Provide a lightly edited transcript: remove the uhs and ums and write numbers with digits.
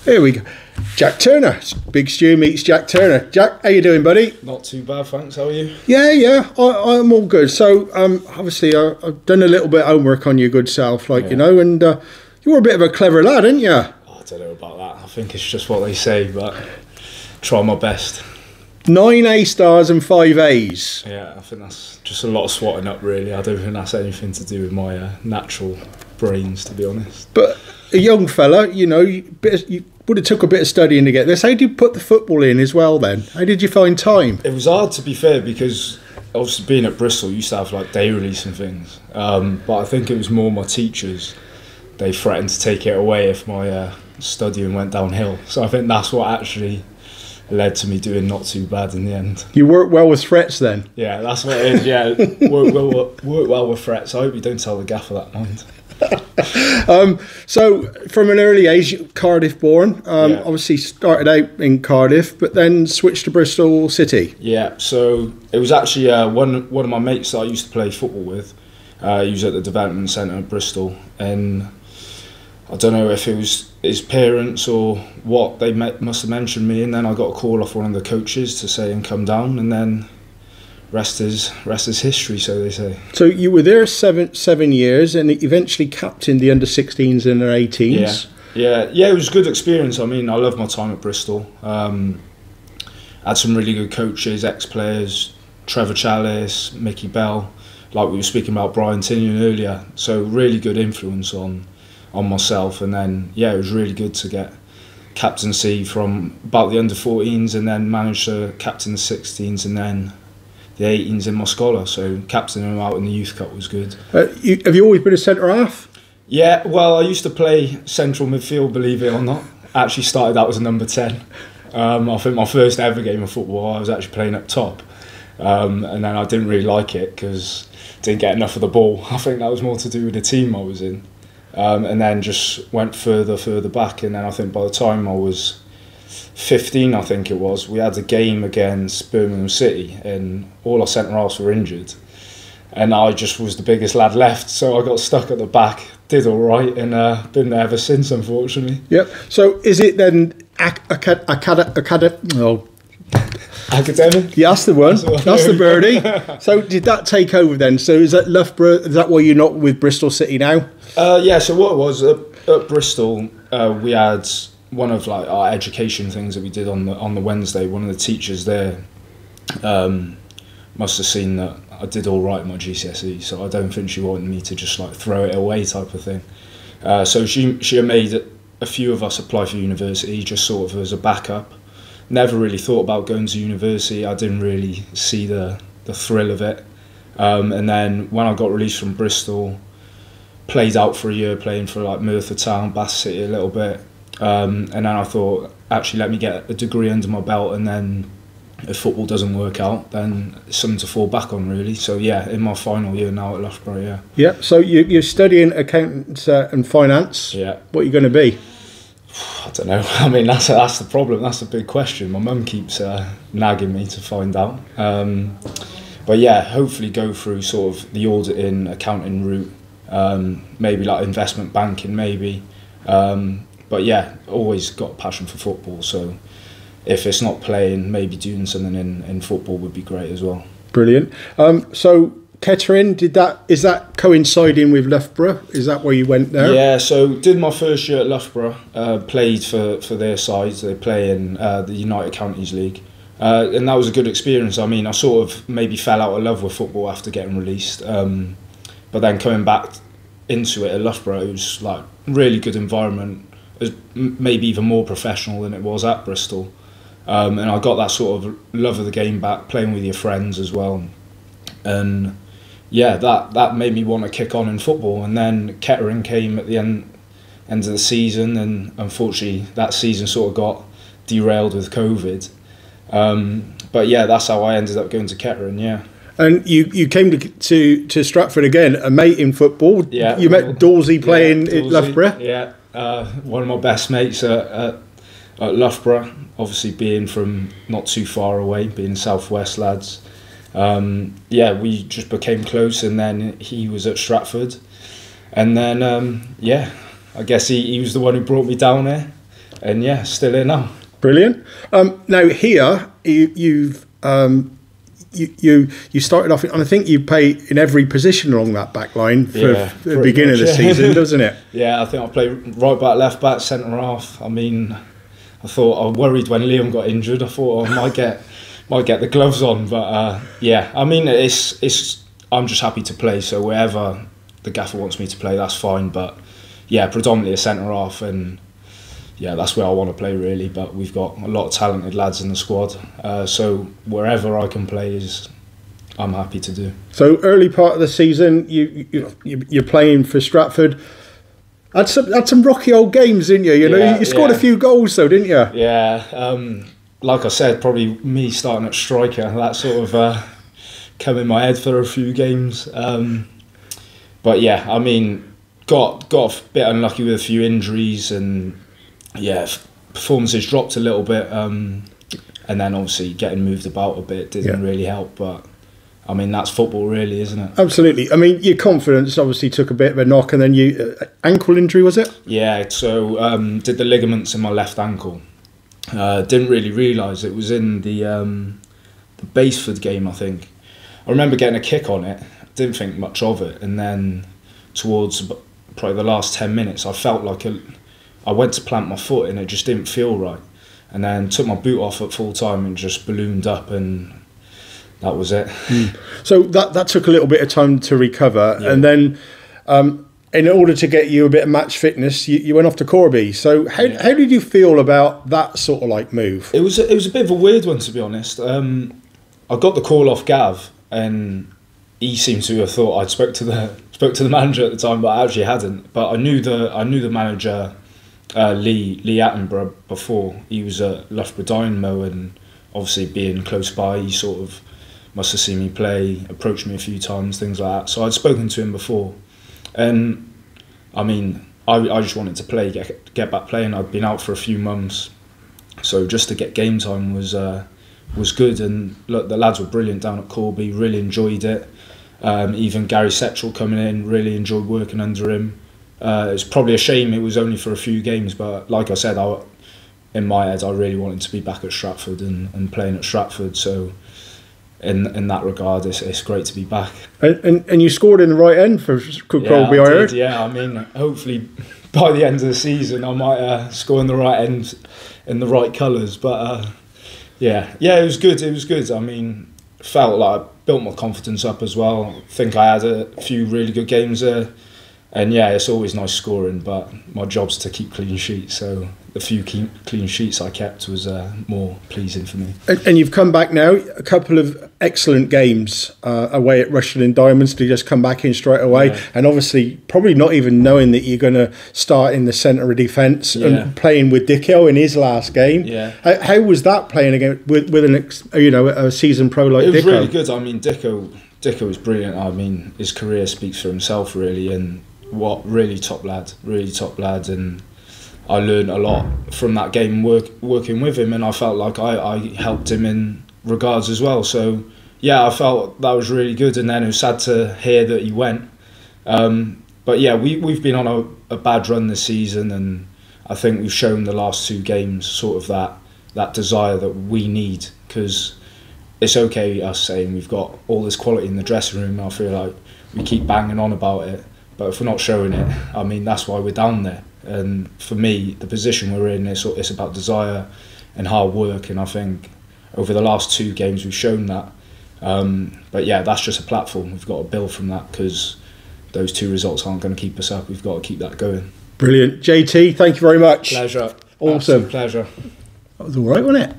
Here we go. Jack Turner. Big Stu meets Jack Turner. Jack, how you doing, buddy? Not too bad, thanks. How are you? Yeah. I'm all good. So, obviously, I've done a little bit of homework on your good self, and you were a bit of a clever lad, aren't you? Oh, I don't know about that. I think it's just what they say, but try my best. 9 A stars and 5 A's. Yeah, I think that's just a lot of swatting up, really. I don't think that's anything to do with my natural brains, to be honest. But a young fella, you would have took a bit of studying to get this. How did you put the football in as well then? How did you find time? It was hard, to be fair, because obviously being at Bristol, you used to have like day release and things. But I think it was more my teachers. They threatened to take it away if my studying went downhill. So I think that's what actually led to me doing not too bad in the end. You worked well with threats then? Yeah, that's what it is. Yeah, work well with threats. I hope you don't tell the gaffer that, mind. So from an early age, Cardiff born, obviously started out in Cardiff but then switched to Bristol City. Yeah, so it was actually one of my mates that I used to play football with. He was at the development centre at Bristol, and I don't know if it was his parents or what, they must have mentioned me, and then I got a call off one of the coaches to say and come down, and then rest is history, so they say. So you were there seven years and eventually captained the under-16s and under-18s. Yeah, it was a good experience. I mean, I loved my time at Bristol. Had some really good coaches, ex-players, Trevor Challis, Mickey Bell, like we were speaking about Brian Tinian earlier. So really good influence on myself, and then it was really good to get captaincy from about the under-14s and then manage to captain the 16s and then the 18s in my scholar, so captaining them out in the Youth Cup was good. Have you always been a centre-half? Yeah, well, I used to play central midfield, believe it or not. Actually started out as a number 10. I think my first ever game of football, I was actually playing up top. And then I didn't really like it because I didn't get enough of the ball. I think that was more to do with the team I was in. And then just went further back, and then I think by the time I was 15, I think it was, we had a game against Birmingham City and all our centre-halves were injured, and I just was the biggest lad left, so I got stuck at the back, did all right, and been there ever since, unfortunately. Yep. So is it then academic? Yeah, that's the one. That's the birdie. So did that take over then? So is that Loughborough? Is that why you're not with Bristol City now? Yeah. So what it was at Bristol, we had one of like our education things that we did on the Wednesday. One of the teachers there must have seen that I did all right in my GCSE, so I don't think she wanted me to just like throw it away type of thing. So she made a few of us apply for university just sort of as a backup. Never really thought about going to university. I didn't really see the thrill of it. And then when I got released from Bristol, played out for a year playing for like Merthyr Town, Bath City a little bit. And then I thought, actually let me get a degree under my belt, and then if football doesn't work out, then it's something to fall back on really. So yeah, in my final year now at Loughborough, yeah. Yeah, so you're studying accountancy and finance. Yeah. What are you going to be? I don't know. I mean, that's the problem. That's a big question. My mum keeps nagging me to find out. But yeah, hopefully go through sort of the auditing, accounting route, maybe like investment banking, maybe. But yeah, always got a passion for football. So if it's not playing, maybe doing something in football would be great as well. Brilliant. So Kettering, is that coinciding with Loughborough? Is that where you went there? Yeah, so did my first year at Loughborough, played for their side. They play in the United Counties League. And that was a good experience. I mean, I sort of maybe fell out of love with football after getting released. But then coming back into it at Loughborough, it was like really good environment. It was maybe even more professional than it was at Bristol. And I got that sort of love of the game back, playing with your friends as well. And yeah, that made me want to kick on in football. And then Kettering came at the end of the season, and unfortunately that season sort of got derailed with COVID. But yeah, that's how I ended up going to Kettering, yeah. And you came to Stratford again, a mate in football. Yeah. You met Dorsey playing at Loughborough. Yeah, one of my best mates at Loughborough, obviously being from not too far away, being Southwest lads. Yeah, we just became close, and then he was at Stratford, and then yeah, I guess he was the one who brought me down there. and yeah, still here now. Brilliant. Now here you've you started off, and I think you play in every position along that back line for the beginning of the season, doesn't it? Yeah, I think I played right back, left back, centre half. I mean, I worried when Liam got injured. I thought I might get the gloves on, but yeah, I mean, I'm just happy to play. So wherever the gaffer wants me to play, that's fine. But yeah, predominantly a centre half, and yeah, that's where I want to play really. But we've got a lot of talented lads in the squad, so wherever I can play I'm happy to do. So early part of the season, you're playing for Stratford. Had some rocky old games, didn't you? You scored a few goals though, didn't you? Yeah. Like I said, probably me starting at striker, that sort of come in my head for a few games. But yeah, I mean, got a bit unlucky with a few injuries, and yeah, performances dropped a little bit, and then obviously getting moved about a bit didn't really help. But I mean, that's football really, isn't it? Absolutely. I mean, your confidence obviously took a bit of a knock, and then you ankle injury, was it? Yeah, so did the ligaments in my left ankle. Didn't really realise it was in the Baseford game, I think. I remember getting a kick on it, didn't think much of it, and then towards probably the last 10 minutes I felt like I went to plant my foot and it just didn't feel right, and then took my boot off at full time and just ballooned up, and that was it. So that took a little bit of time to recover, and then in order to get you a bit of match fitness, you went off to Corby. So how did you feel about that sort of like move? It was a bit of a weird one, to be honest. I got the call off Gav, and he seemed to have thought I'd spoke to the manager at the time, but I actually hadn't. But I knew the manager, Lee Attenborough, before. He was at Loughborough Dynamo, and obviously being close by, he sort of must have seen me play, approached me a few times, things like that. So I'd spoken to him before, and I mean, I just wanted to play, get back playing. I'd been out for a few months, so just to get game time was good. And look, the lads were brilliant down at Corby, really enjoyed it. Even Gary Setchell coming in, really enjoyed working under him. It's probably a shame it was only for a few games, but like I said, in my head I really wanted to be back at Stratford and playing at Stratford. So in that regard, it's great to be back. And you scored in the right end for Corby, I heard. Yeah, I mean, hopefully by the end of the season I might score in the right end in the right colours. But yeah, it was good. It was good. I mean, felt like I built my confidence up as well. I think I had a few really good games there. And yeah, it's always nice scoring, but my job's to keep clean sheets. So the few clean sheets I kept was more pleasing for me. And you've come back now, a couple of excellent games away at Rushden and Diamonds to just come back in straight away. Yeah. And obviously, probably not even knowing that you're going to start in the centre of defence and playing with Dicko in his last game. Yeah. How was that playing again with a seasoned pro like Dicko? It was really good. I mean, Dicko was brilliant. I mean, his career speaks for himself, really, and really top lad, and I learned a lot from that game working with him, and I felt like I helped him in regards as well. So yeah, I felt that was really good, and then it was sad to hear that he went. But yeah, we've been on a bad run this season, and I think we've shown the last two games sort of that desire that we need, because it's okay us saying we've got all this quality in the dressing room. I feel like we keep banging on about it, but if we're not showing it, I mean, that's why we're down there. And for me, the position we're in, it's about desire and hard work, and I think over the last two games we've shown that. But yeah, that's just a platform. We've got to build from that, because those two results aren't going to keep us up. We've got to keep that going. Brilliant. JT, thank you very much. Pleasure. Awesome. Absolute pleasure. That was all right, wasn't it?